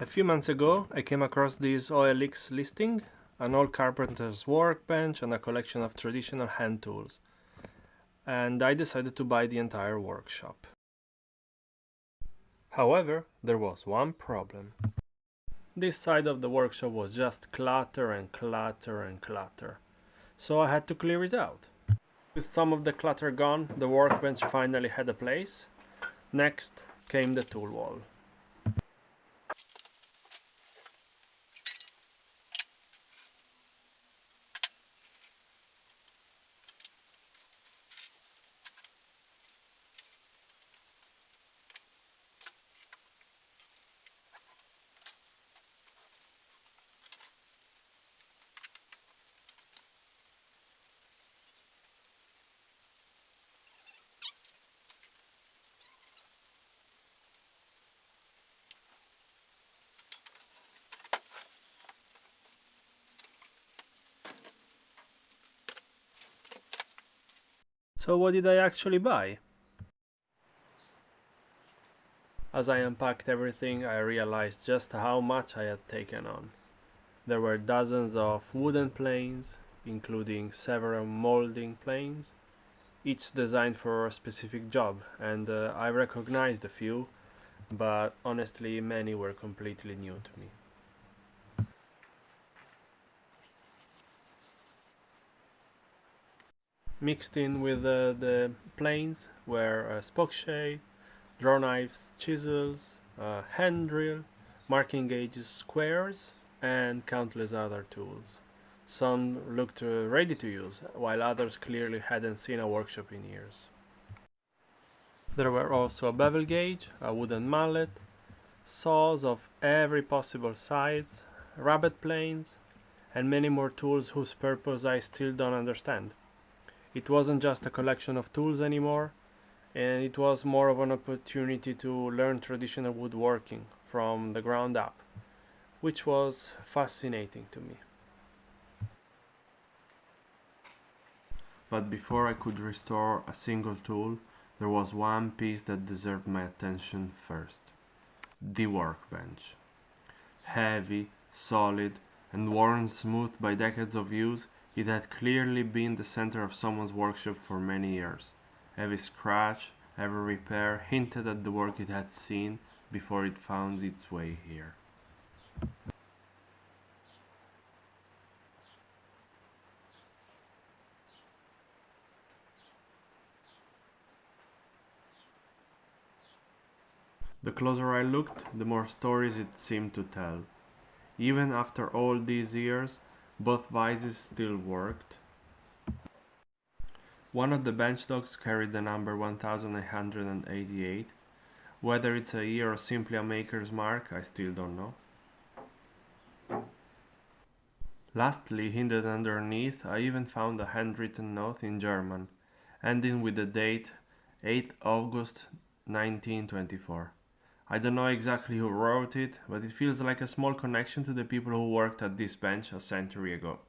A few months ago, I came across this OLX listing, an old carpenter's workbench and a collection of traditional hand tools, and I decided to buy the entire workshop. However, there was one problem. This side of the workshop was just clutter and clutter and clutter, so I had to clear it out. With some of the clutter gone, the workbench finally had a place. Next came the tool wall. So what did I actually buy? As I unpacked everything, I realized just how much I had taken on. There were dozens of wooden planes, including several molding planes, each designed for a specific job, and I recognized a few, but honestly many were completely new to me. Mixed in with the planes were a spokeshave, draw knives, chisels, hand drill, marking gauges, squares, and countless other tools. Some looked ready to use, while others clearly hadn't seen a workshop in years. There were also a bevel gauge, a wooden mallet, saws of every possible size, rabbet planes, and many more tools whose purpose I still don't understand. It wasn't just a collection of tools anymore, and it was more of an opportunity to learn traditional woodworking from the ground up, which was fascinating to me. But before I could restore a single tool, there was one piece that deserved my attention first: the workbench. Heavy, solid, and worn smooth by decades of use, it had clearly been the center of someone's workshop for many years. Every scratch, every repair hinted at the work it had seen before it found its way here. The closer I looked, the more stories it seemed to tell. Even after all these years, both vices still worked. One of the bench dogs carried the number 1988. Whether it's a year or simply a maker's mark, I still don't know. Lastly, hidden underneath, I even found a handwritten note in German, ending with the date 8 August 1924. I don't know exactly who wrote it, but it feels like a small connection to the people who worked at this bench a century ago.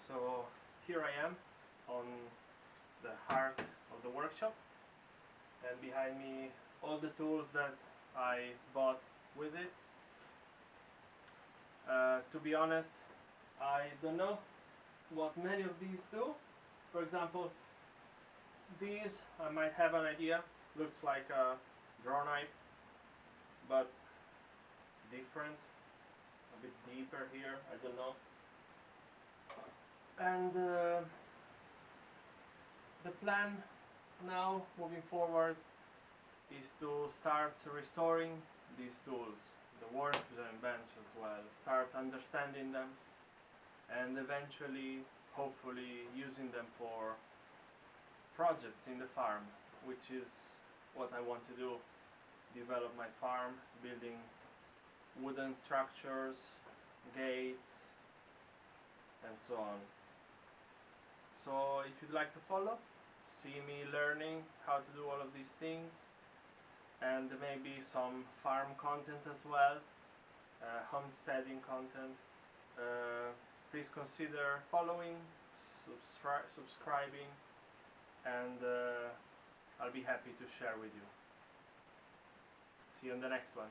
So here I am on the heart of the workshop, and behind me all the tools that I bought with it. To be honest, I don't know what many of these do. For example, these I might have an idea. Looks like a draw knife, but different, a bit deeper here. I don't know. And the plan now, moving forward, is to start restoring these tools, the workbench as well, start understanding them, and eventually, hopefully, using them for projects in the farm, which is what I want to do. Develop my farm, building wooden structures, gates, and so on. So if you'd like to follow, see me learning how to do all of these things, and maybe some farm content as well, homesteading content, please consider following, subscribing, and I'll be happy to share with you. See you on the next one.